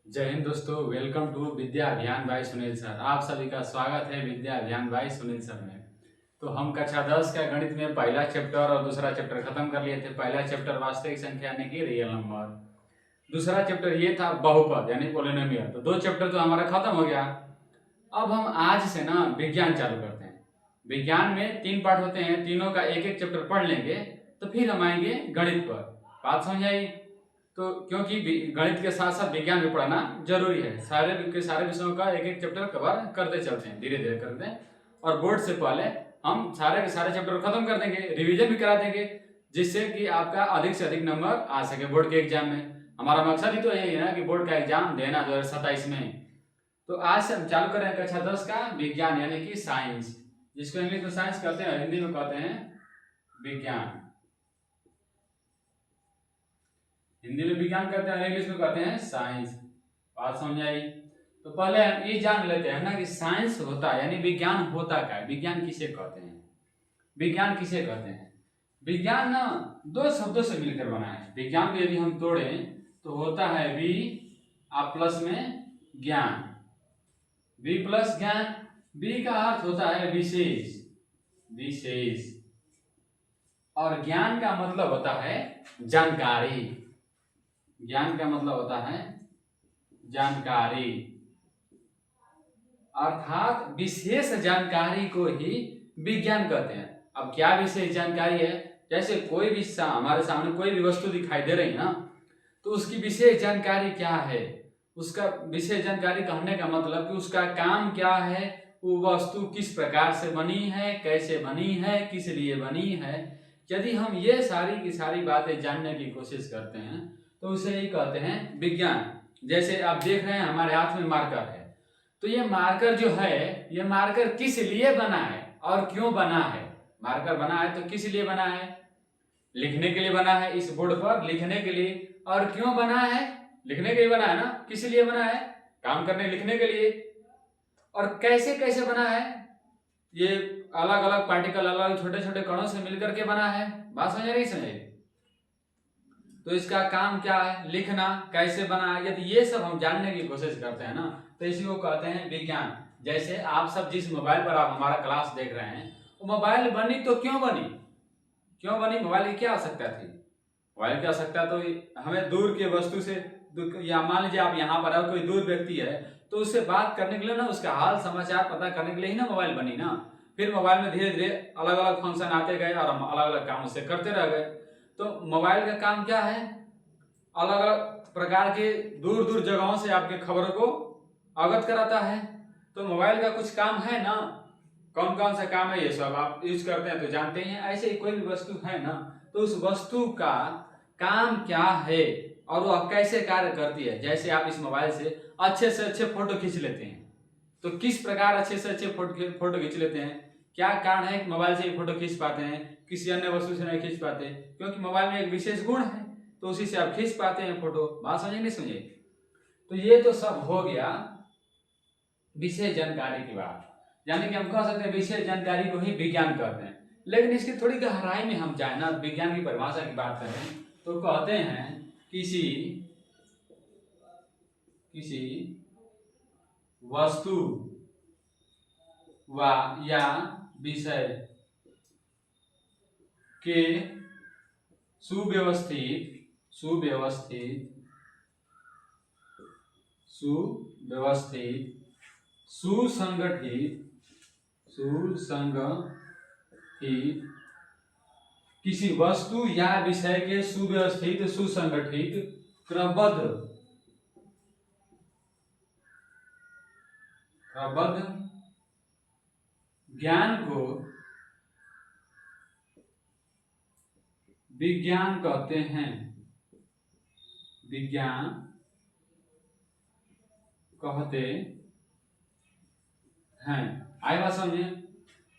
जय हिंद दोस्तों, welcome to विद्या अभियान बाय सुनील सर। आप सभी का स्वागत है विद्या अभियान बाय सुनील सर में। तो हम कक्षा 10 का गणित में पहला चैप्टर और दूसरा चैप्टर खत्म कर लिए थे। पहला चैप्टर वास्तविक संख्या यानी कि रियल नंबर, दूसरा चैप्टर ये था बहुपद यानी पॉलिनोमियल। तो दो चैप्टर तो हमारा खत्म हो गया। अब हम आज से ना विज्ञान चालू करते हैं। विज्ञान में 3 पार्ट होते हैं, तीनों का एक एक चैप्टर पढ़ लेंगे तो फिर हम आएंगे गणित पर। बात समझ आई? तो क्योंकि गणित के साथ साथ विज्ञान भी पढ़ना जरूरी है। सारे विषयों का एक एक चैप्टर कवर करते चलते हैं, धीरे धीरे करते हैं। और बोर्ड से पहले हम सारे के सारे चैप्टर खत्म कर देंगे, रिवीजन भी करा देंगे, जिससे कि आपका अधिक से अधिक नंबर आ सके बोर्ड के एग्जाम में। हमारा मकसद ही तो यही है ना कि बोर्ड का एग्जाम देना 2027 में। तो आज से हम चालू करें कक्षा 10 का विज्ञान यानी कि साइंस, जिसको इंग्लिश में साइंस कहते हैं, हिंदी में कहते हैं विज्ञान। हिंदी में विज्ञान कहते हैं, इंग्लिश में कहते हैं साइंस। बात समझ आई? तो पहले हम ये जान लेते हैं ना कि साइंस होता है यानी विज्ञान होता क्या है, विज्ञान किसे कहते हैं। विज्ञान किसे कहते हैं? विज्ञान ना दो शब्दों से मिलकर बना है। विज्ञान को यदि हम तोड़ें तो होता है वी आप प्लस में ज्ञान, वी प्लस ज्ञान। वी का अर्थ होता है विशेष, विशेष। और ज्ञान का मतलब होता है जानकारी। ज्ञान का मतलब होता है जानकारी, अर्थात विशेष जानकारी को ही विज्ञान कहते हैं। अब क्या विशेष जानकारी है? जैसे कोई भी हमारे सामने कोई भी वस्तु दिखाई दे रही है ना, तो उसकी विशेष जानकारी क्या है? उसका विशेष जानकारी कहने का मतलब कि उसका काम क्या है, वो वस्तु किस प्रकार से बनी है, कैसे बनी है, किस लिए बनी है। यदि हम ये सारी की सारी बातें जानने की कोशिश करते हैं तो उसे ही कहते हैं विज्ञान। जैसे आप देख रहे हैं हमारे हाथ में मार्कर है, तो ये मार्कर जो है, ये मार्कर किस लिए बना है और क्यों बना है? मार्कर बना है तो किस लिए बना है? लिखने के लिए बना है, इस बोर्ड पर लिखने के लिए। और क्यों बना है? लिखने के लिए बना है ना। किस लिए बना है? काम करने लिखने के लिए। और कैसे कैसे बना है? ये अलग अलग पार्टिकल, अलग छोटे छोटे कणों से मिलकर के बना है। बात समझ नहीं समझे? तो इसका काम क्या है? लिखना। कैसे बना? यदि ये सब हम जानने की कोशिश करते हैं ना, तो इसी को कहते हैं विज्ञान। जैसे आप सब जिस मोबाइल पर आप हमारा क्लास देख रहे हैं, वो मोबाइल बनी तो क्यों बनी? क्यों बनी? मोबाइल की क्या आवश्यकता थी? मोबाइल की आवश्यकता तो हमें दूर के वस्तु से, या मान लीजिए आप यहाँ पर कोई दूर व्यक्ति है, तो उससे बात करने के लिए ना, उसका हाल समाचार पता करने के लिए ही ना मोबाइल बनी ना। फिर मोबाइल में धीरे धीरे अलग अलग फंक्शन आते गए और हम अलग अलग काम उससे करते रह गए। तो मोबाइल का काम क्या है? अलग अलग प्रकार के दूर दूर जगहों से आपके खबरों को अवगत कराता है। तो मोबाइल का कुछ काम है ना। कौन कौन सा काम है ये सब आप यूज करते हैं तो जानते ही हैं। ऐसे ही कोई भी वस्तु है ना, तो उस वस्तु का काम क्या है और वह कैसे कार्य करती है। जैसे आप इस मोबाइल से अच्छे फोटो खींच लेते हैं, तो किस प्रकार अच्छे से अच्छे फोटो खींच लेते हैं? क्या कारण है कि मोबाइल से फोटो खींच पाते हैं, किसी अन्य वस्तु से नहीं खींच पाते? क्योंकि मोबाइल में एक विशेष गुण है, तो उसी से आप खींच पाते हैं फोटो। बात समझे नहीं समझे? तो ये तो सब हो गया विशेष जानकारी की बात, यानी कि हम कह सकते हैं विशेष जानकारी को ही विज्ञान कहते हैं। लेकिन इसकी थोड़ी गहराई में हम जाए ना, विज्ञान की परिभाषा की बात करें तो कहते हैं किसी वस्तु व या विषय के सुव्यवस्थित सुसंगठित किसी वस्तु या विषय के सुव्यवस्थित, सुसंगठित, क्रमबद्ध ज्ञान को विज्ञान कहते हैं। विज्ञान कहते हैं। आए बात समझे?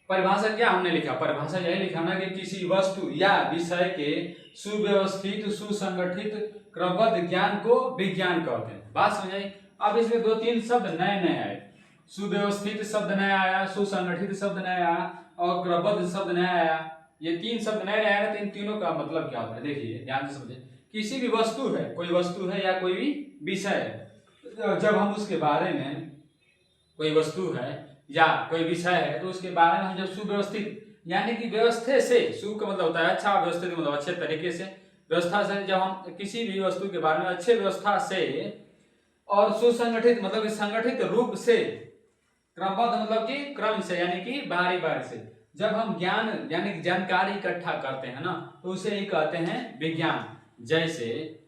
परिभाषा क्या हमने लिखा? परिभाषा यही लिखा ना कि किसी वस्तु या विषय के सुव्यवस्थित, सुसंगठित, क्रमबद्ध ज्ञान को विज्ञान कहते हैं। बात समझ आई? अब इसमें 2-3 शब्द नए नए आए। सुव्यवस्थित शब्द नया आया, सुसंगठित शब्द नया आया और क्रमबद्ध शब्द नया आया। ये 3 शब्द नए आए ना, तो इन तीनों का मतलब क्या होता है? देखिए ध्यान से समझे। किसी भी वस्तु है, कोई वस्तु है या कोई भी विषय है, तो जब हम उसके बारे में, कोई वस्तु है या कोई विषय है, तो उसके बारे में हम जब सुव्यवस्थित यानी कि व्यवस्था से, सु का मतलब होता है अच्छा, व्यवस्थित मतलब अच्छे तरीके से, व्यवस्था से जब हम किसी भी वस्तु के बारे में अच्छे व्यवस्था से और सुसंगठित मतलब संगठित रूप से, क्रमबद्ध मतलब कि क्रम से यानी कि बारी बारी से जब हम ज्ञान यानी कि जानकारी इकट्ठा करते हैं ना, तो उसे ही कहते हैं विज्ञान। जैसे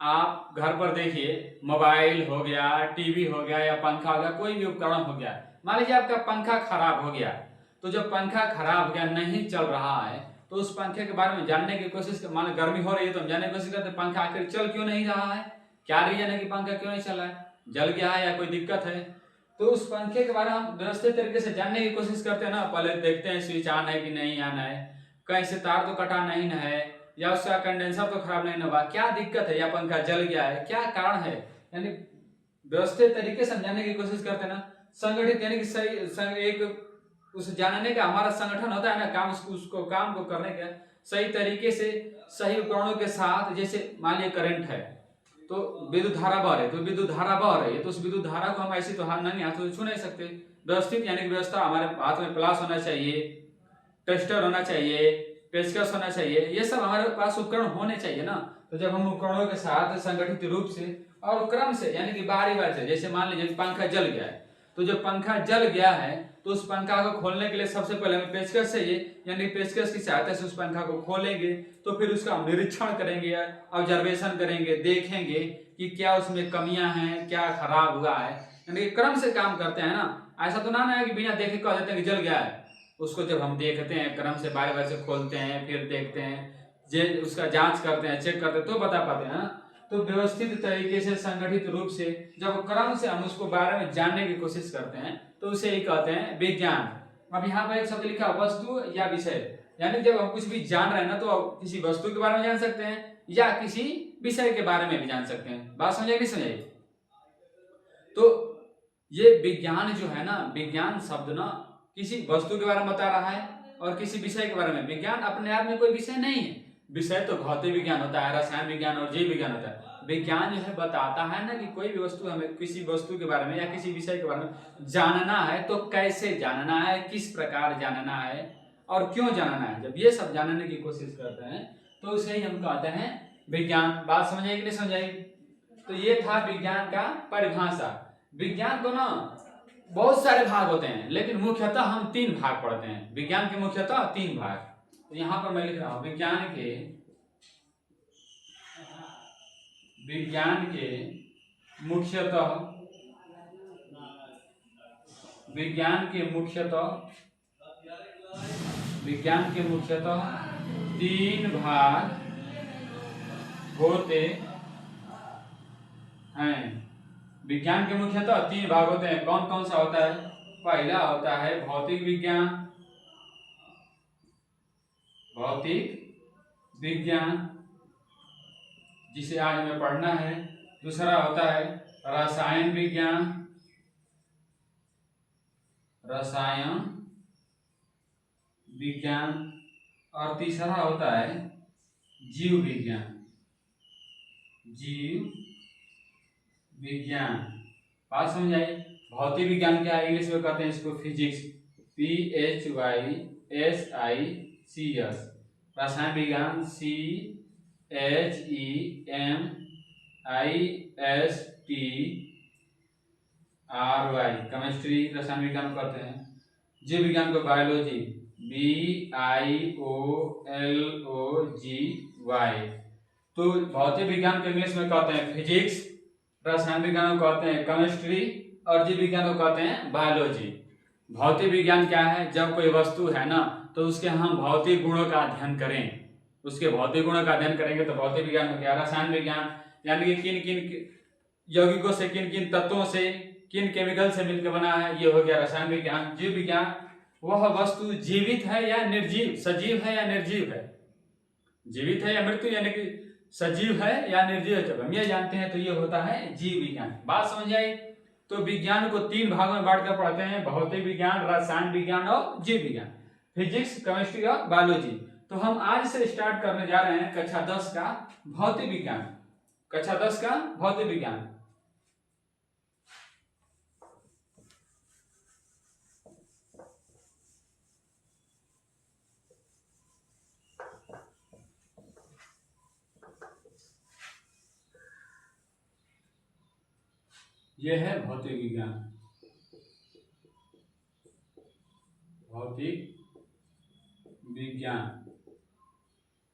आप घर पर देखिए, मोबाइल हो गया, टीवी हो गया या पंखा हो गया, कोई भी उपकरण हो गया, मान लीजिए आपका पंखा खराब हो गया, तो जब पंखा खराब हो गया, नहीं चल रहा है, तो उस पंखे के बारे में जानने की कोशिश, मान गर्मी हो रही है तो हम जानने की कोशिश करते हैं पंखा आखिर चल क्यों नहीं रहा है, क्या रीजन है कि पंखा क्यों नहीं चल रहा है, जल गया है या कोई दिक्कत है। तो उस पंखे के बारे में हम व्यवस्थित तरीके से जानने की कोशिश करते हैं ना, पहले देखते हैं स्विच ऑन है कि नहीं ऑन है, कहीं से तार तो कटा नहीं ना है, या उसका कंडेंसर तो खराब नहीं हुआ, क्या दिक्कत है, या पंखा जल गया है, क्या कारण है, यानी व्यवस्थित तरीके से जानने की कोशिश करते हैं ना। संगठित यानी कि सही एक उस जानने का हमारा संगठन होता है ना, काम उसको काम को करने का सही तरीके से सही उपकरणों के साथ। जैसे मान लिया करंट है, तो विद्युत धारा बह रही है, तो विद्युत धारा बह रही है, तो उस विद्युत धारा को हम ऐसे तो नहीं हाथों से छू नहीं सकते। व्यवस्थित यानी कि व्यवस्था, हमारे हाथ में प्लास होना चाहिए, टेस्टर होना चाहिए, पेचकस होना चाहिए, ये सब हमारे पास उपकरण होने चाहिए ना। तो जब हम उपकरणों के साथ संगठित रूप से और क्रम से यानी कि बारी बारी से, जैसे मान लीजिए पंखा जल गया है, तो जब पंखा जल गया है तो उस पंखा को खोलने के लिए सबसे पहले हमें पेचकस चाहिए, यानी पेचकस की सहायता से उस पंखा को खोलेंगे, तो फिर उसका निरीक्षण करेंगे, ऑब्जर्वेशन करेंगे, देखेंगे कि क्या उसमें कमियां हैं, क्या खराब हुआ है, यानी क्रम से काम करते हैं ना। ऐसा तो ना है कि बिना देखे कह देते हैं कि जल गया है। उसको जब हम देखते हैं, क्रम से बारी बारी से खोलते हैं, फिर देखते हैं, उसका जांच करते हैं, चेक करते हैं, तो बता पाते हैं। तो व्यवस्थित तरीके से संगठित रूप से जब क्रम से हम उसको बारे में जानने की कोशिश करते हैं, तो उसे ही कहते हैं विज्ञान। अब यहाँ पर एक शब्द लिखा वस्तु या विषय, यानी जब हम कुछ भी जान रहे हैं ना, तो किसी वस्तु के बारे में जान सकते हैं या किसी विषय के बारे में भी जान सकते हैं। बात समझाइए नहीं समझाइए? तो ये विज्ञान जो है ना, विज्ञान शब्द ना किसी वस्तु के बारे में बता रहा है और किसी विषय के बारे में। विज्ञान अपने आप में कोई विषय नहीं है, विषय तो भौतिक विज्ञान होता है, रसायन विज्ञान और जीव विज्ञान होता है। विज्ञान जो है बताता है ना कि कोई भी वस्तु, हमें किसी वस्तु के बारे में या किसी विषय के बारे में जानना है तो कैसे जानना है, किस प्रकार जानना है और क्यों जानना है। जब ये सब जानने की कोशिश करते हैं तो उसे ही हम कहते हैं विज्ञान। बात समझाइए कि नहीं समझाइए? तो ये था विज्ञान का परिभाषा। विज्ञान को ना बहुत सारे भाग होते हैं, लेकिन मुख्यतः हम 3 भाग पढ़ते हैं। विज्ञान के मुख्यतः 3 भाग। तो यहां पर मैं लिख रहा हूं विज्ञान के मुख्यतः 3 भाग होते हैं। विज्ञान के मुख्यतः 3 भाग होते हैं। कौन कौन सा होता है? पहला होता है भौतिक विज्ञान जिसे आज हमें पढ़ना है। दूसरा होता है रसायन विज्ञान और तीसरा होता है जीव विज्ञान। बात समझ आई? भौतिक विज्ञान क्या है? इंग्लिश में कहते हैं इसको फिजिक्स, PHYSICS। रसायन विज्ञान CHEMISTRY। केमिस्ट्री रसायन विज्ञान कहते हैं। जीव विज्ञान को बायोलॉजी, BIOLOGY। तो भौतिक विज्ञान को इंग्लिश में कहते हैं फिजिक्स, रसायन विज्ञान को कहते हैं केमिस्ट्री और जीव विज्ञान को कहते हैं बायोलॉजी। भौतिक विज्ञान क्या है? जब कोई वस्तु है ना, तो उसके हम भौतिक गुणों का अध्ययन करें, उसके भौतिक गुणों का अध्ययन करेंगे तो भौतिक विज्ञान हो गया। रसायन विज्ञान यानी कि किन किन यौगिकों से, किन किन तत्वों से, किन केमिकल से मिलकर बना है, ये हो गया रसायन विज्ञान। जीव विज्ञान वह वस्तु जीवित है या निर्जीव, सजीव है या निर्जीव है, जीवित है या मृत्यु यानी कि सजीव है या निर्जीव है, जब हम ये जानते हैं तो ये होता है जीव विज्ञान। बात समझ आई? तो विज्ञान को 3 भागों में बांटकर पढ़ते हैं, भौतिक विज्ञान, रसायन विज्ञान और जीव विज्ञान, फिजिक्स, केमिस्ट्री और बायोलॉजी। तो हम आज से स्टार्ट करने जा रहे हैं कक्षा 10 का भौतिक विज्ञान। यह है भौतिक विज्ञान। भौतिक विज्ञान,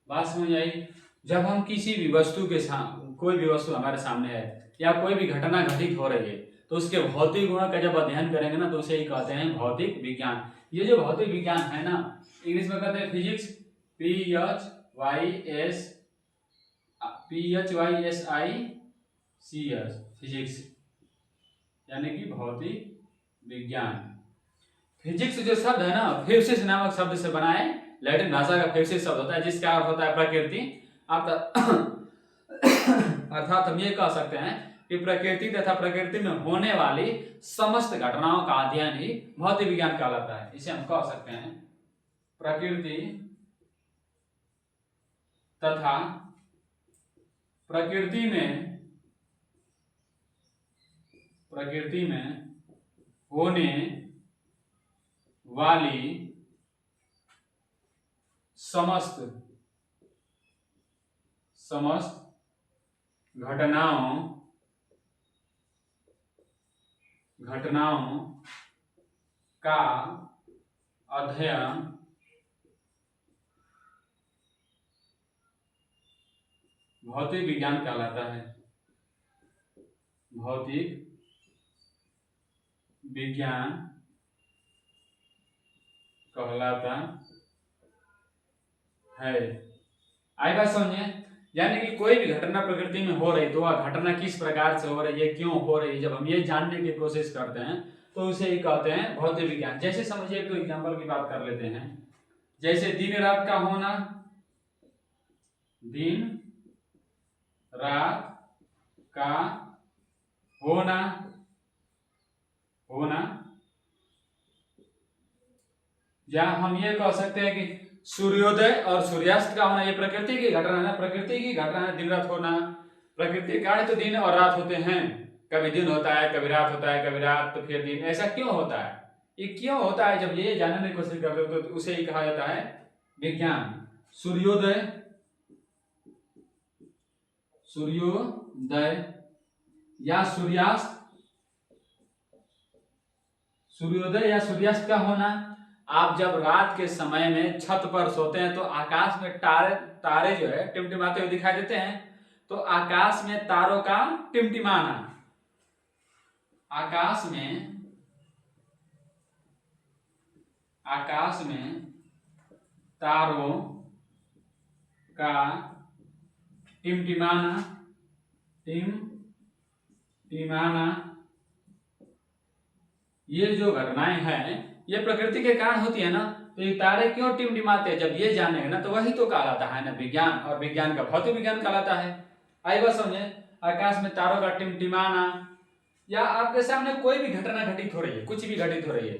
बात समझ आई। जब हम किसी भी वस्तु के कोई भी वस्तु हमारे सामने है या कोई भी घटना घटित हो रही है तो उसके भौतिक गुणों का जब अध्ययन करेंगे ना तो उसे ही कहते हैं भौतिक विज्ञान। ये जो भौतिक विज्ञान है ना, इंग्लिश में कहते हैं फिजिक्स, PHYSICS, फिजिक्स यानी कि भौतिक विज्ञान। फिजिक्स जो शब्द है ना, फेसिस नामक शब्द से बना है, लैटिन भाषा का फेसिस शब्द होता है जिसका अर्थ होता है प्रकृति। अर्थात हम ये कह सकते हैं कि प्रकृति तथा प्रकृति में होने वाली समस्त घटनाओं का अध्ययन ही भौतिक विज्ञान कहलाता है। इसे हम कह सकते हैं प्रकृति तथा प्रकृति में होने वाली समस्त घटनाओं का अध्ययन भौतिक विज्ञान कहलाता है। भौतिक विज्ञान कहलाता है। आई बात समझे? यानी कि कोई भी घटना प्रकृति में हो रही तो वह घटना किस प्रकार से हो रही है, क्यों हो रही है, जब हम ये जानने की कोशिश करते हैं तो उसे ही कहते हैं भौतिक विज्ञान। जैसे समझिए, एक तो एग्जांपल की बात कर लेते हैं, जैसे दिन रात का होना, दिन रात का होना या हम ये कह सकते हैं कि सूर्योदय और सूर्यास्त का होना, ये प्रकृति की घटना है ना, प्रकृति की घटना है दिन रात होना। प्रकृति का तो दिन और रात होते हैं, कभी दिन होता है, कभी रात होता है, कभी रात तो फिर दिन, ऐसा क्यों होता है? ये क्यों होता है? जब ये जानने की कोशिश करते हो तो उसे ही कहा जाता है विज्ञान। सूर्योदय या सूर्यास्त, सूर्योदय या सूर्यास्त का होना। आप जब रात के समय में छत पर सोते हैं तो आकाश में तारे जो है टिमटिमाते हुए दिखाई देते हैं, तो आकाश में तारों का टिमटिमाना, आकाश में तारों का टिमटिमाना ये जो घटनाएं हैं ये प्रकृति के कारण होती है ना। तो ये तारे क्यों टिमटिमाते हैं, जब ये जानेंगे ना तो वही तो कहलाता है ना विज्ञान, और विज्ञान का भौतिक विज्ञान कहलाता है। आई बात समझे? आकाश में तारों का टिमटिमाना, या आपके सामने कोई भी घटना घटित हो रही है, कुछ भी घटित हो रही है,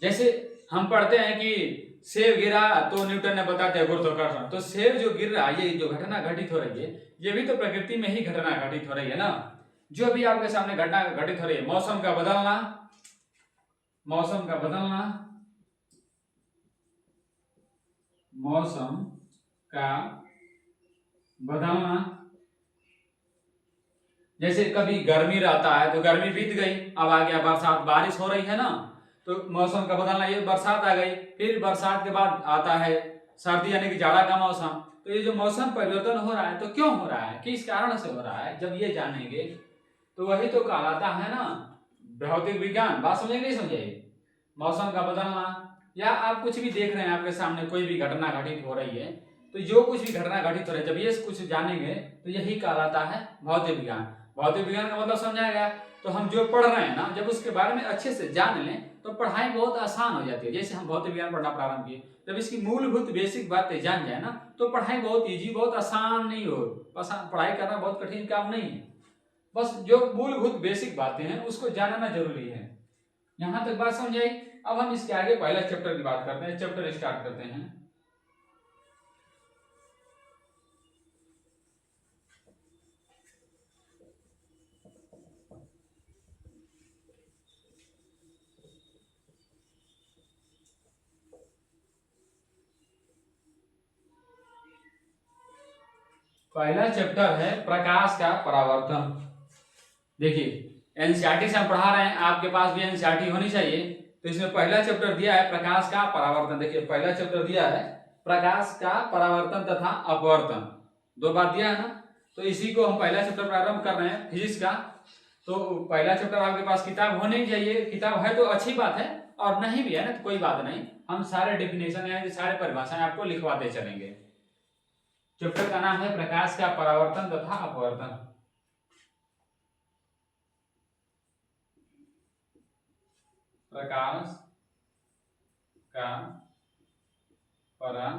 जैसे हम पढ़ते हैं कि सेब गिरा तो न्यूटन ने बताते हैं गुरुत्वाकर्षण, तो सेब जो गिर रहा है, ये जो घटना घटित हो रही है, ये भी तो प्रकृति में ही घटना घटित हो रही है ना। जो भी आपके सामने घटना घटित हो रही है, मौसम का बदलना, मौसम का बदलना, जैसे कभी गर्मी रहता है तो गर्मी बीत गई, अब आ गया बरसात, बारिश हो रही है ना, तो मौसम का बदलना, ये बरसात आ गई, फिर बरसात के बाद आता है सर्दी यानी कि जाड़ा का मौसम। तो ये जो मौसम परिवर्तन हो रहा है तो क्यों हो रहा है, किस कारण से हो रहा है, जब ये जानेंगे तो वही तो कहलाता है ना भौतिक विज्ञान। बात समझेंगे नहीं समझेंगे? मौसम का बदलना, या आप कुछ भी देख रहे हैं, आपके सामने कोई भी घटना घटित हो रही है, तो जो कुछ भी घटना घटित हो रही है, जब ये कुछ जानेंगे तो यही कहलाता है भौतिक विज्ञान। भौतिक विज्ञान का मतलब समझाया गया। तो हम जो पढ़ रहे हैं ना, जब उसके बारे में अच्छे से जान लें तो पढ़ाई बहुत आसान हो जाती है। जैसे हम भौतिक विज्ञान पढ़ना प्रारंभ किए, जब इसकी मूलभूत बेसिक बातें जान जाए ना तो पढ़ाई बहुत इजी, बहुत आसान नहीं हो, पढ़ाई करना बहुत कठिन काम नहीं है। बस जो मूलभूत बेसिक बातें हैं उसको जानना जरूरी है। यहां तक बात समझ आई? अब हम इसके आगे पहला चैप्टर की बात करते हैं, चैप्टर स्टार्ट करते हैं। पहला चैप्टर है प्रकाश का परावर्तन। देखिए एनसीईआरटी से हम पढ़ा रहे हैं, आपके पास भी एनसीईआरटी होनी चाहिए। तो इसमें पहला चैप्टर दिया है प्रकाश का परावर्तन। देखिए पहला चैप्टर दिया है प्रकाश का परावर्तन तथा अपवर्तन, 2 बार दिया है ना। तो इसी को हम पहला चैप्टर प्रारंभ कर रहे हैं फिजिक्स का। तो पहला चैप्टर आपके पास किताब होनी चाहिए, किताब है तो अच्छी बात है, और नहीं भी है ना तो कोई बात नहीं, हम सारे डेफिनेशन यानी सारे परिभाषाएं आपको लिखवाते चलेंगे। चैप्टर का नाम है प्रकाश का परावर्तन तथा अपवर्तन। प्रकाश का परावर्तन,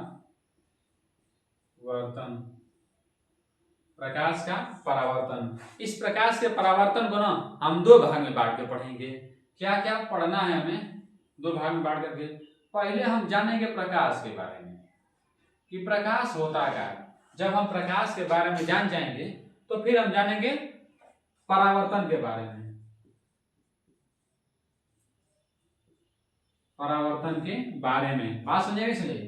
प्रकाश का परावर्तन। इस प्रकाश के परावर्तन को ना हम 2 भाग में बांट के पढ़ेंगे। क्या क्या पढ़ना है हमें, 2 भाग में बांट करके। पहले हम जानेंगे प्रकाश के बारे में कि प्रकाश होता क्या है। जब हम प्रकाश के बारे में जान जाएंगे तो फिर हम जानेंगे परावर्तन के बारे में, परावर्तन के बारे में। बात समझेंगे, समझिए।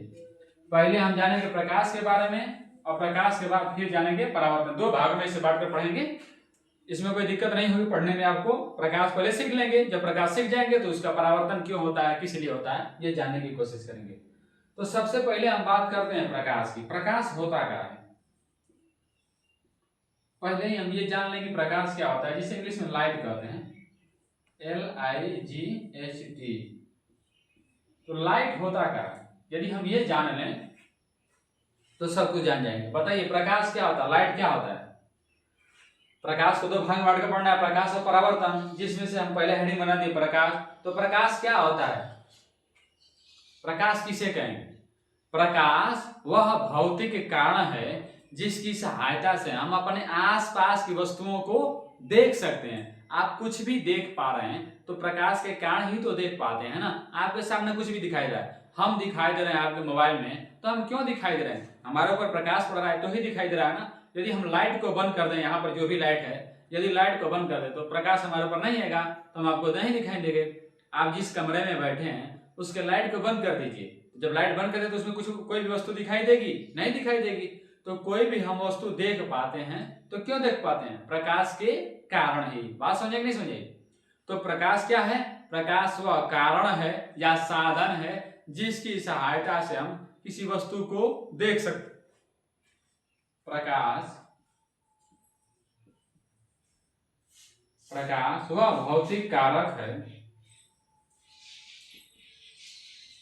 पहले हम जानेंगे प्रकाश के बारे में और प्रकाश के बाद फिर जानेंगे परावर्तन। 2 भाग में इसे बांट कर पढ़ेंगे, इसमें कोई दिक्कत नहीं होगी पढ़ने में आपको। प्रकाश पहले सीख लेंगे, जब प्रकाश सीख जाएंगे तो उसका परावर्तन क्यों होता है, किस लिए होता है, ये जानने की कोशिश करेंगे। तो सबसे पहले हम बात करते हैं प्रकाश की। प्रकाश होता क्या है, पहले ही हम ये जान लें कि प्रकाश क्या होता है, जिसे इंग्लिश में लाइट कहते हैं, LIGHT। तो लाइट होता क्या है, यदि हम ये जान लें तो सब कुछ जान जाएंगे। बताइए प्रकाश क्या होता है, लाइट क्या होता है। प्रकाश को 2 भाग में बांट कर पढ़ना है, प्रकाश और परावर्तन, जिसमें से हम पहले हेडिंग बना दिए प्रकाश। तो प्रकाश क्या होता है, प्रकाश किसे कहेंगे। प्रकाश वह भौतिक कारण है जिसकी सहायता से हम अपने आसपास की वस्तुओं को देख सकते हैं। आप कुछ भी देख पा रहे हैं तो प्रकाश के कारण ही तो देख पाते हैं ना। आपके सामने कुछ भी दिखाई दे रहा है, हम दिखाई दे रहे हैं आपके मोबाइल में, तो हम क्यों दिखाई दे रहे हैं, हमारे ऊपर प्रकाश पड़ रहा है तो ही दिखाई दे रहा है ना। यदि हम लाइट को बंद कर दें, यहाँ पर जो भी लाइट है, यदि लाइट को बंद कर दे तो प्रकाश हमारे ऊपर नहीं आएगा, तो हम आपको नहीं दिखाई देंगे। आप जिस कमरे में बैठे हैं उसके लाइट को बंद कर दीजिए, जब लाइट बंद कर दे तो उसमें कुछ कोई भी वस्तु दिखाई देगी, नहीं दिखाई देगी। तो कोई भी हम वस्तु देख पाते हैं तो क्यों देख पाते हैं, प्रकाश के कारण ही। बात समझे कि नहीं समझे। तो प्रकाश क्या है, प्रकाश वह कारण है या साधन है जिसकी सहायता से हम किसी वस्तु को देख सकते। प्रकाश वह भौतिक कारक है,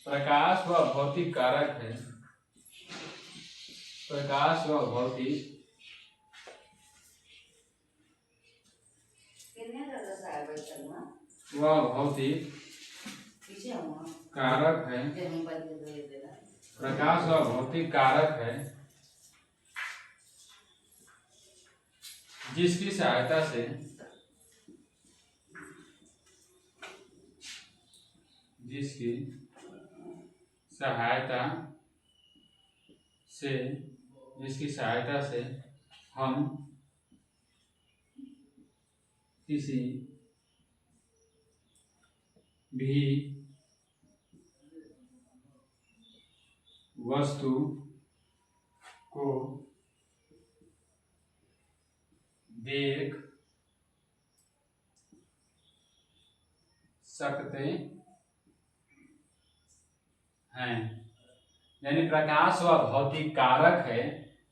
प्रकाश वह भौतिक कारक है, प्रकाश वह भौतिक कारक है, प्रकाश वह भौतिक कारक है जिसकी सहायता से हम किसी भी वस्तु को देख सकते हैं। यानी प्रकाश वह भौतिक कारक है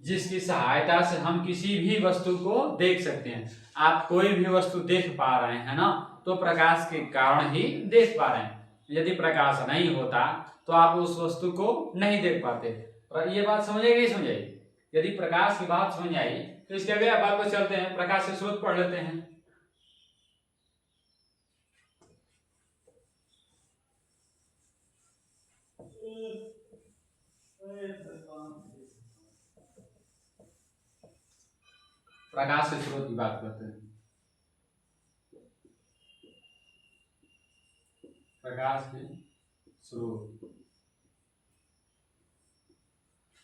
जिसकी सहायता से हम किसी भी वस्तु को देख सकते हैं। आप कोई भी वस्तु देख पा रहे हैं ना, तो प्रकाश के कारण ही देख पा रहे हैं। यदि प्रकाश नहीं होता तो आप उस वस्तु को नहीं देख पाते। और ये बात समझेगी नहीं समझेगी। यदि प्रकाश की बात समझ आई तो इसके अगले बात पर चलते हैं, प्रकाश के स्रोत पढ़ लेते हैं। प्रकाश के स्रोत की बात करते हैं। प्रकाश के स्रोत,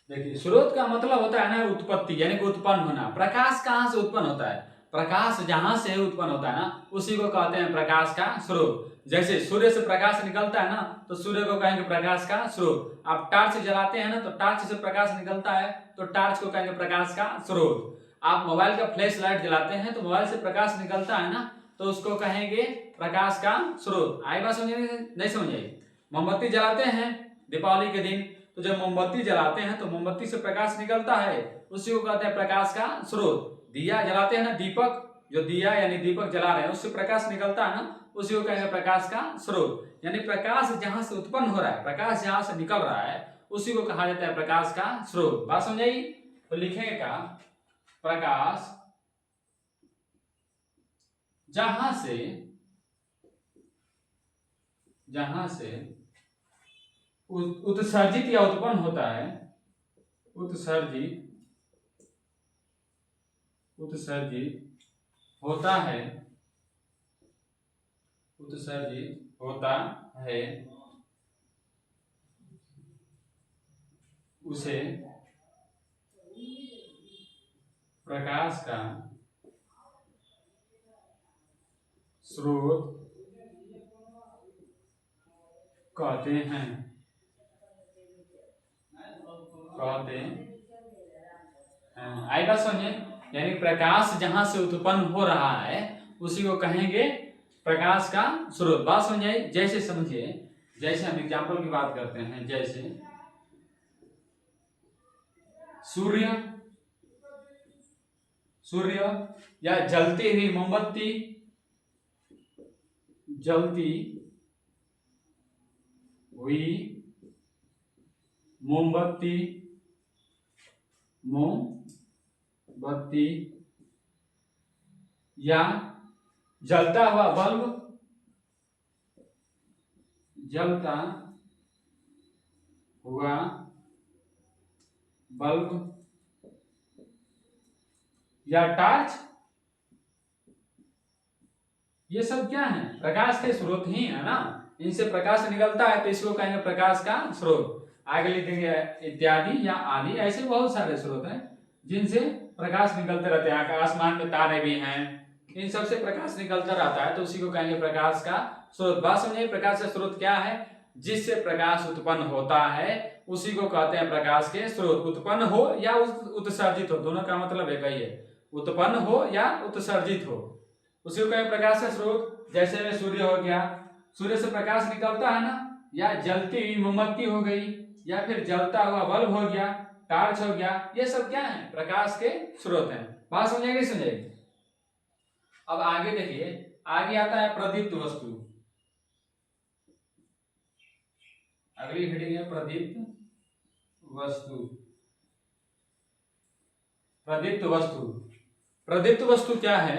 देखिए स्रोत का मतलब होता है ना उत्पत्ति, यानी कि उत्पन्न होना। प्रकाश कहाँ से उत्पन्न होता है, प्रकाश जहां से उत्पन्न होता है ना उसी को कहते हैं प्रकाश का स्रोत। जैसे सूर्य से प्रकाश निकलता है ना तो सूर्य को कहेंगे प्रकाश का स्रोत। आप टार्च जलाते हैं ना तो टार्च से प्रकाश निकलता है तो टार्च को कहेंगे प्रकाश का स्रोत। आप मोबाइल का फ्लैश लाइट जलाते हैं तो मोबाइल से प्रकाश निकलता है ना तो उसको कहेंगे प्रकाश का स्रोत। आई बात समझ नहीं समझ आई? मोमबत्ती जलाते हैं दीपावली के दिन, तो जब मोमबत्ती जलाते हैं तो मोमबत्ती से प्रकाश निकलता है, उसी को कहते हैं प्रकाश का स्रोत। दिया जलाते हैं ना, दीपक, जो दिया यानी दीपक जला रहे हैं उससे प्रकाश निकलता है ना, उसी को कहेंगे प्रकाश का स्रोत। यानी प्रकाश जहां से उत्पन्न हो रहा है, प्रकाश जहां से निकल रहा है, उसी को कहा जाता है प्रकाश का स्रोत। बात समझाई? तो लिखेंगे का प्रकाश जहां से उत्सर्जित या उत्पन्न होता है, उत्सर्जित होता है, उत्सर्जित होता है, उसे प्रकाश का स्रोत कहते हैं। आई बात समझे? यानी प्रकाश जहां से उत्पन्न हो रहा है उसी को कहेंगे प्रकाश का स्रोत। बात समझे? जैसे समझिए, जैसे हम एग्जाम्पल की बात करते हैं, जैसे सूर्य या जलती हुई मोमबत्ती, जलती हुई मोमबत्ती या जलता हुआ बल्ब, जलता हुआ बल्ब या टॉर्च, ये सब क्या है? प्रकाश के स्रोत ही है ना, इनसे प्रकाश निकलता है तो इसको कहेंगे प्रकाश का स्रोत। आगे लिख देंगे इत्यादि या आदि, ऐसे बहुत सारे स्रोत हैं जिनसे प्रकाश निकलते रहते हैं। आसमान में तारे भी हैं, इन सब से प्रकाश निकलता रहता है तो उसी को कहेंगे प्रकाश का स्रोत। बात समझिए, प्रकाश का स्रोत क्या है? जिससे प्रकाश उत्पन्न होता है उसी को कहते हैं प्रकाश के स्रोत। उत्पन्न हो या उत्सर्जित हो, दोनों का मतलब एक ही है, उत्पन्न हो या उत्सर्जित हो, उसी को कहें प्रकाश का स्रोत। जैसे में सूर्य हो गया, सूर्य से प्रकाश निकलता है ना, या जलती हुई मोमबत्ती हो गई, या फिर जलता हुआ बल्ब हो गया, टॉर्च हो गया, ये सब क्या है? प्रकाश के स्रोत हैं। बात समझेगी? समझेगी? अब आगे देखिए, आगे आता है प्रदीप्त वस्तु। अगली हेडिंग है प्रदीप्त वस्तु। प्रदीप्त वस्तु, प्रदीप्त वस्तु क्या है?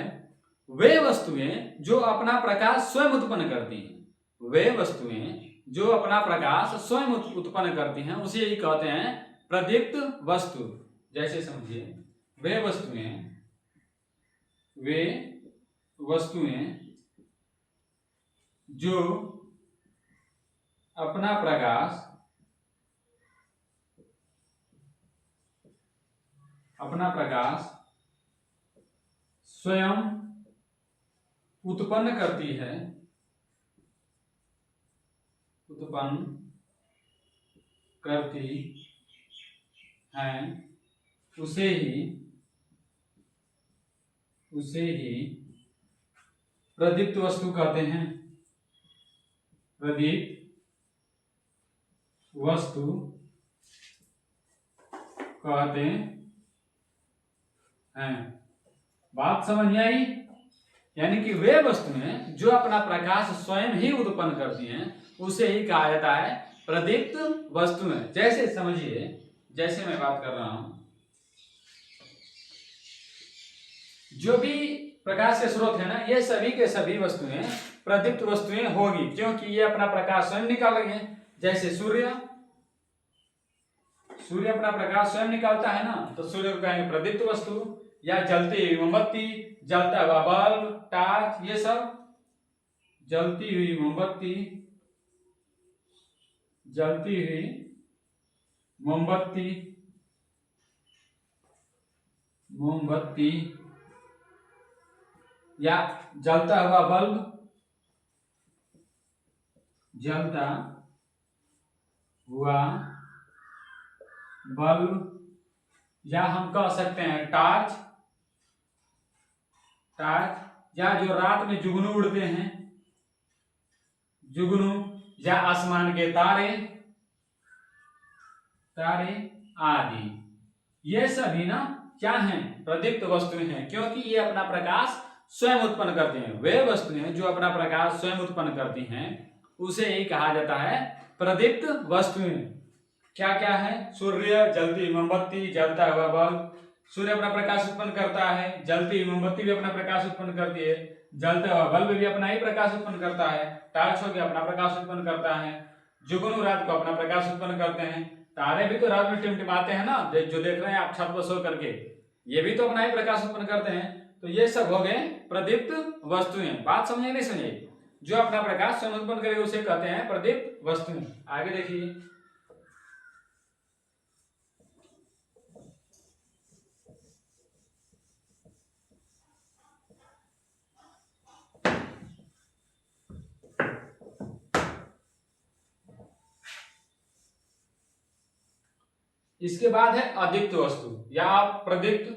वे वस्तुएं जो अपना प्रकाश स्वयं उत्पन्न करती हैं, वे वस्तुएं जो अपना प्रकाश स्वयं उत्पन्न करती हैं उसे ही कहते हैं प्रदीप्त वस्तु। जैसे समझिए, वे वस्तुएं जो अपना प्रकाश स्वयं उत्पन्न करती है, उसे ही प्रदीप्त वस्तु कहते हैं। प्रदीप्त वस्तु कहते हैं। बात समझ में आई? यानी कि वे वस्तुएं जो अपना प्रकाश स्वयं ही उत्पन्न करती हैं उसे ही कहा जाता है प्रदीप्त वस्तुएं। जैसे समझिए, जैसे मैं बात कर रहा हूं, जो भी प्रकाश के स्रोत है ना, ये सभी के सभी वस्तुएं प्रदीप्त वस्तुएं होगी, क्योंकि ये अपना प्रकाश स्वयं निकाल रही हैं। जैसे सूर्य अपना प्रकाश स्वयं निकालता है ना, तो सूर्य को कहेंगे प्रदीप्त वस्तु। या जलती हुई मोमबत्ती, जलता हुआ बल्ब, टॉर्च, ये सब जलती हुई मोमबत्ती, या जलता हुआ बल्ब, या हम कह सकते हैं टॉर्च, या जो रात में जुगनू उड़ते हैं, जुगनू, या आसमान के तारे, तारे आदि, ये सभी ना क्या हैं, प्रदीप्त वस्तुएं हैं, क्योंकि ये अपना प्रकाश स्वयं उत्पन्न करती हैं। वे वस्तुएं जो अपना प्रकाश स्वयं उत्पन्न करती हैं उसे ही कहा जाता है प्रदीप्त वस्तुएं। क्या क्या है, सूर्य, जलती मोमबत्ती, जलता हुआ बल्ब। सूर्य अपना प्रकाश उत्पन्न करता है, जलती मोमबत्ती भी अपना प्रकाश उत्पन्न करती है, जलता हुआ बल्ब भी अपना ही प्रकाश उत्पन्न करता है, टार्च हो गया अपना प्रकाश उत्पन्न करता है, जुगनू रात को अपना प्रकाश उत्पन्न करते हैं, तारे भी तो रात में टिमटिमाते हैं ना, जो देख रहे हैं आप छत पर सो करके, ये भी तो अपना ही प्रकाश उत्पन्न करते हैं। तो ये सब हो गए प्रदीप्त वस्तुएं। बात समझे नहीं समझे? जो अपना प्रकाश स्वयं उत्पन्न करे उसे कहते हैं प्रदीप्त वस्तुएं। आगे देखिए, इसके बाद है अदीप्त वस्तु या प्रदीप्त,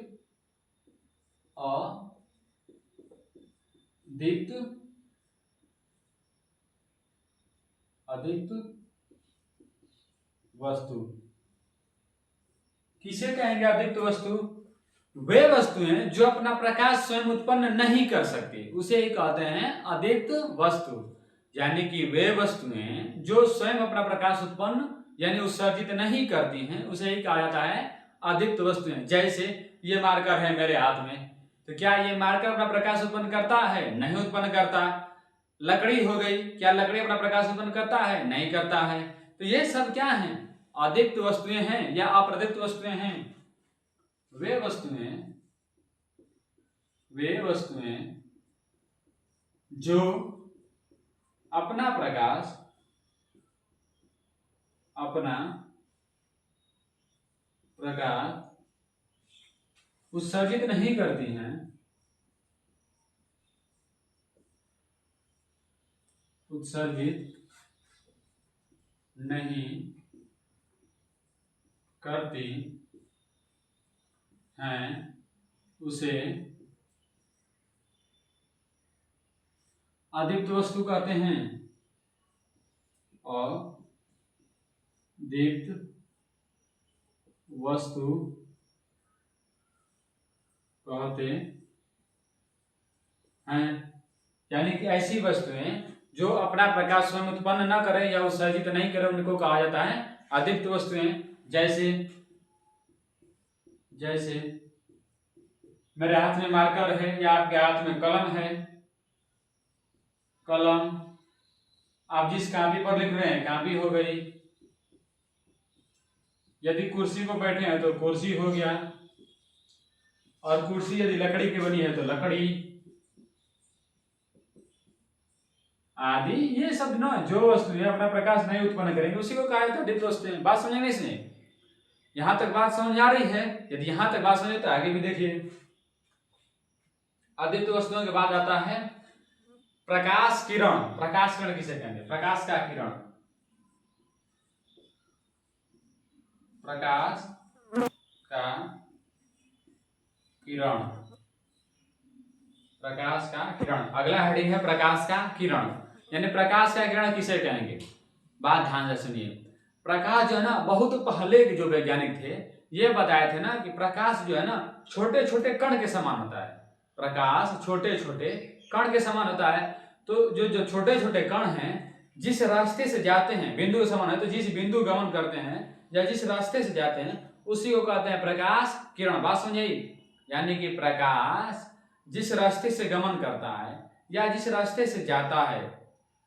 अदीप्त, अदीप्त वस्तु। किसे कहेंगे अदीप्त वस्तु? वे वस्तुएं जो अपना प्रकाश स्वयं उत्पन्न नहीं कर सकती उसे ही कहते हैं अदीप्त वस्तु। यानी कि वे वस्तुएं जो स्वयं अपना प्रकाश उत्पन्न यानी उत्सर्जित नहीं करती हैं उसे ही कहा जाता है अदीप्त वस्तुएं। जैसे ये मार्कर है मेरे हाथ में, तो क्या ये मार्कर अपना प्रकाश उत्पन्न करता है? नहीं उत्पन्न करता। लकड़ी हो गई, क्या लकड़ी अपना प्रकाश उत्पन्न करता है? नहीं करता है। तो ये सब क्या है? अदीप्त वस्तुएं हैं या अप्रदीप्त वस्तुएं हैं। वे वस्तुएं जो अपना प्रकाश उत्सर्जित नहीं करती हैं, उत्सर्जित नहीं करती हैं उसे अदीप्त वस्तु कहते हैं। अदीप्त वस्तु कहते हैं। यानी कि ऐसी वस्तुएं जो अपना प्रकाश स्वयं उत्पन्न न करें या उत्सर्जित नहीं करें उनको कहा जाता है अदीप्त वस्तुएं। जैसे मेरे हाथ में मार्कर है या आपके हाथ में कलम है, कलम, आप जिस कापी पर लिख रहे हैं कापी हो गई, यदि कुर्सी पर बैठे हैं तो कुर्सी हो गया, और कुर्सी यदि लकड़ी की बनी है तो लकड़ी आदि। ये सब ना जो वस्तुएं अपना प्रकाश नहीं उत्पन्न करेंगे उसी को कहा जाता है अदीप्त वस्तुएं। बात समझ नहीं इसने? यहां तक बात समझ आ रही है? यदि यहां तक बात समझे तो आगे भी देखिए। अदीप्त वस्तुओं के बाद आता है प्रकाश किरण। प्रकाश किरण किसे कहेंगे? प्रकाश का किरण, प्रकाश का किरण, प्रकाश का किरण। अगला हेडिंग है प्रकाश का किरण। यानी प्रकाश का किरण किसे कहेंगे? बात ध्यान से सुनिए। प्रकाश जो है ना, बहुत पहले के जो वैज्ञानिक थे ये बताए थे ना कि प्रकाश जो है ना छोटे छोटे कण के समान होता है। प्रकाश छोटे छोटे कण के समान होता है। तो जो छोटे छोटे कण हैं जिस रास्ते से जाते हैं, बिंदु के समान है, तो जिस बिंदु गमन करते हैं या जिस रास्ते से जाते हैं उसी को कहते हैं प्रकाश किरण। बात समझिए। यानी कि प्रकाश जिस रास्ते से गमन करता है या जिस रास्ते से जाता है,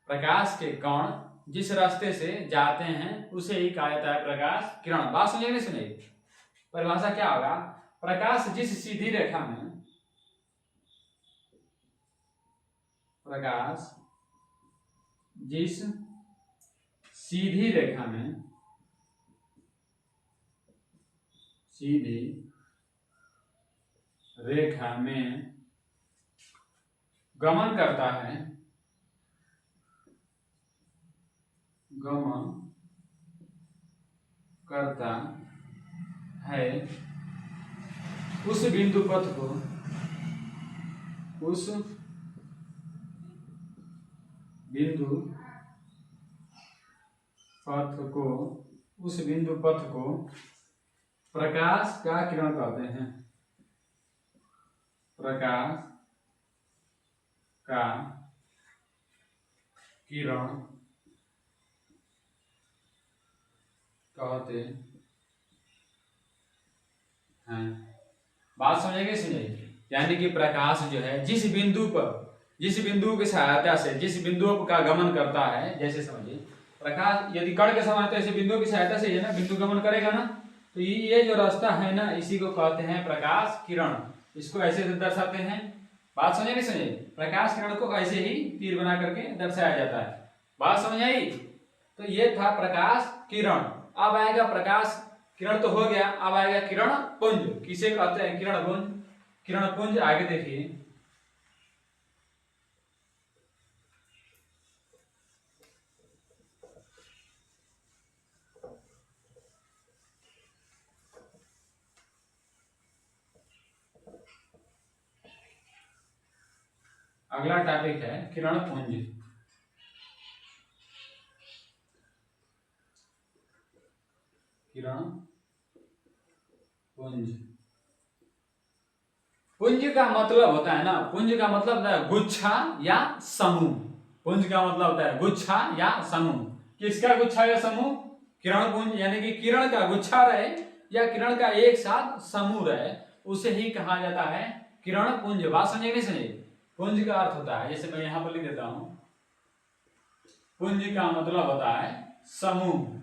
प्रकाश के कण जिस रास्ते से जाते हैं उसे ही कहा जाता है प्रकाश किरण। बात समझिए नहीं सुनिए? परिभाषा क्या होगा? प्रकाश जिस सीधी रेखा में, प्रकाश जिस सीधी रेखा में, सीधी रेखा में गमन करता है, गमन करता है, उस बिंदु पथ को, उस बिंदु पथ को, उस बिंदु पथ को प्रकाश का किरण कहते हैं। प्रकाश का किरण कहते हैं। बात समझेंगे समझेंगे, यानी कि प्रकाश जो है जिस बिंदु पर, जिस बिंदु की सहायता से, जिस बिंदु का गमन करता है, जैसे समझिए प्रकाश यदि कण के समान, तो ऐसे बिंदु की सहायता से है ना बिंदु गमन करेगा ना, तो ये जो रास्ता है ना, इसी को कहते हैं प्रकाश किरण। इसको ऐसे दर्शाते हैं। बात समझे नहीं समझे? प्रकाश किरण को ऐसे ही तीर बना करके दर्शाया जाता है। बात समझ आई? तो ये था प्रकाश किरण। अब आएगा प्रकाश किरण तो हो गया, अब आएगा किरण पुंज। किसे कहते हैं किरण पुंज? किरण पुंज आगे देखिए, अगला टॉपिक है किरण पुंज। किरण पुंज, पुंज का मतलब होता है ना, पुंज का मतलब होता है गुच्छा या समूह। पुंज का मतलब होता है गुच्छा या समूह। किसका गुच्छा या समूह? किरण पुंज, यानी कि किरण का गुच्छा रहे या किरण का एक साथ समूह रहे, उसे ही कहा जाता है किरण पुंज। बात समझे नहीं समझे? पुंज का अर्थ होता है, जैसे मैं यहां पर लिख देता हूं, पुंज का मतलब होता है समूह।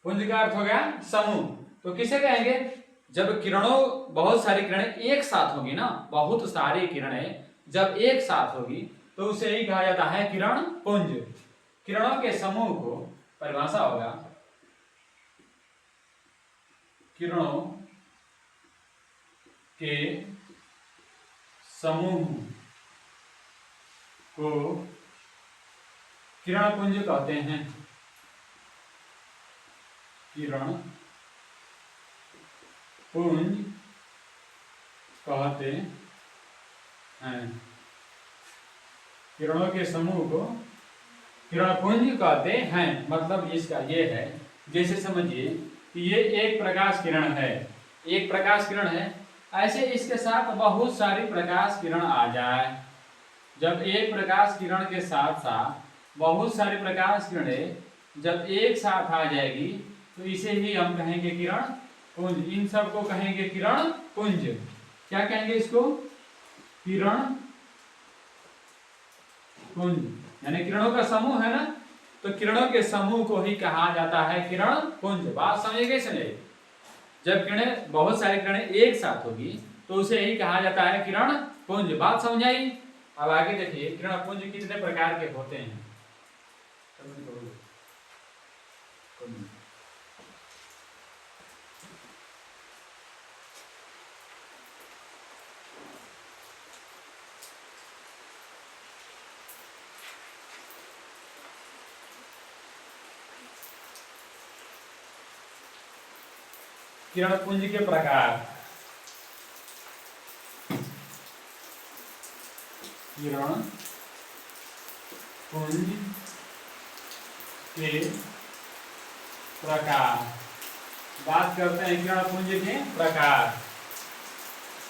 पुंज का अर्थ हो गया समूह। तो किसे कहेंगे? जब किरणों, बहुत सारी किरणें एक साथ होगी ना, बहुत सारी किरणें जब एक साथ होगी तो उसे ही कहा जाता है किरण पुंज। किरणों के समूह को परिभाषा होगा, किरणों के समूह को किरण पुंज कहते हैं। किरण पुंज कहते हैं। किरणों के समूह को किरण पुंज कहते हैं। मतलब इसका ये है, जैसे समझिए कि ये एक प्रकाश किरण है, एक प्रकाश किरण है, ऐसे इसके साथ बहुत सारी प्रकाश किरण आ जाए। जब एक प्रकाश किरण के साथ साथ बहुत सारी प्रकाश किरणें जब एक साथ आ जाएगी तो इसे ही हम कहेंगे किरण पुंज। इन सब को कहेंगे किरण पुंज। क्या कहेंगे इसको? किरण पुंज, यानी किरणों का समूह है ना, तो किरणों के समूह को ही कहा जाता है किरण पुंज। बात समझिए समझे? जब किरणें, बहुत सारी किरणें एक साथ होगी तो उसे ही कहा जाता है किरण पुंज। बात समझ आई? अब आगे देखिए किरण पुंज कितने प्रकार के होते हैं। किरण पुंज के प्रकार। किरण पुंज के प्रकार। बात करते हैं किरण पुंज के प्रकार।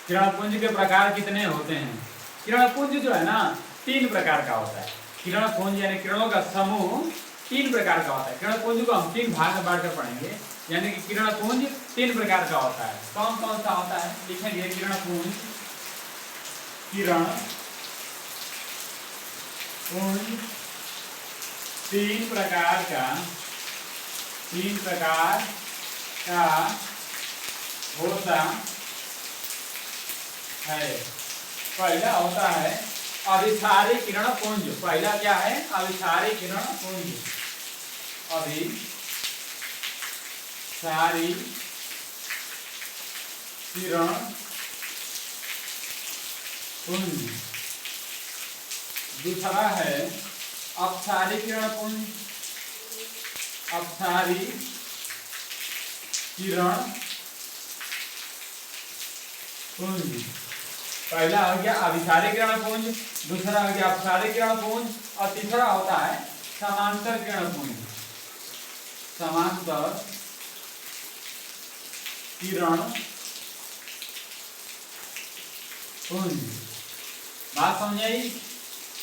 किरण पुंज के प्रकार कितने होते हैं? किरण पुंज जो है ना, 3 प्रकार का होता है। किरण पुंज यानी किरणों का समूह 3 प्रकार का होता है। किरण पुंज को हम 3 भाग में बांटकर पढ़ेंगे, यानी कि किरण पुंज 3 प्रकार का होता है। कौन कौन सा होता है लिखेंगे? किरण पुंज, किरण पुंज 3 प्रकार का, 3 प्रकार का होता है। पहला होता है अभिसारी किरण पुंज। पहला क्या है? अभिसारी किरण पुंज। अभिसारी किरण पुंज। दूसरा है अपसारी किरण पुंज। अपसारी किरण पुंज। पहला हो गया अभिसारी किरणपुंज, दूसरा हो गया अपसारी किरणपुंज और तीसरा होता है समांतर किरणपुंज। समांतर किरणपुंज। बात समझ आई?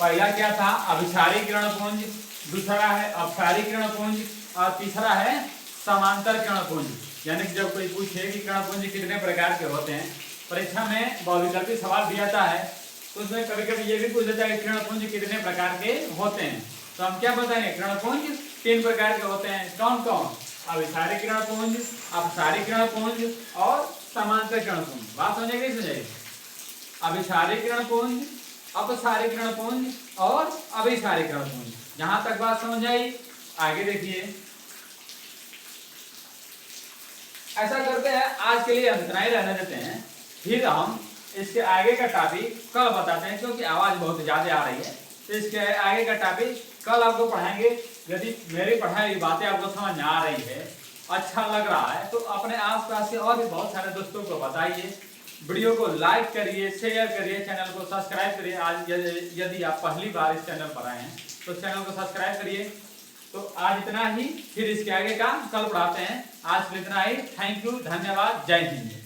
पहला क्या था? अभिसारी किरणपुंज, दूसरा है अपसारी किरणपुंज और तीसरा है समांतर किरणपुंज। यानी कि जब कोई पूछे कि किरणपुंज कितने प्रकार के होते हैं, परीक्षा में बहुविकल्पी सवाल दिया जाता है तो उसमें कभी कभी ये भी पूछ देता है कि किरणपुंज कितने प्रकार के होते हैं। तो हम क्या बताएंगे? किरणपुंज 3 प्रकार के होते हैं। कौन कौन? अभिसारी किरणपुंज, अपसारी किरणपुंज और समांतर किरणपुंज। बात समझे कि नहीं समझे? अभिसारी किरणपुंज, अपसारी किरणपुंज और अभिसारी किरणपुंज। जहां तक बात समझ आई, आगे देखिए। ऐसा करते हैं, आज के लिए हम इतना ही रहने देते हैं, फिर हम इसके आगे का टॉपिक कल बताते हैं, क्योंकि आवाज बहुत ज्यादा आ रही है। तो इसके आगे का टॉपिक कल आपको पढ़ाएंगे। यदि मेरी पढ़ाई हुई बातें आपको समझ में आ रही है, अच्छा लग रहा है, तो अपने आसपास के और भी बहुत सारे दोस्तों को बताइए। वीडियो को लाइक करिए, शेयर करिए, चैनल को सब्सक्राइब करिए। आज यदि आप पहली बार इस चैनल पर आए हैं तो चैनल को सब्सक्राइब करिए। तो आज इतना ही, फिर इसके आगे का कल पढ़ाते हैं। आज के लिए इतना ही। थैंक यू, धन्यवाद, जय हिंद।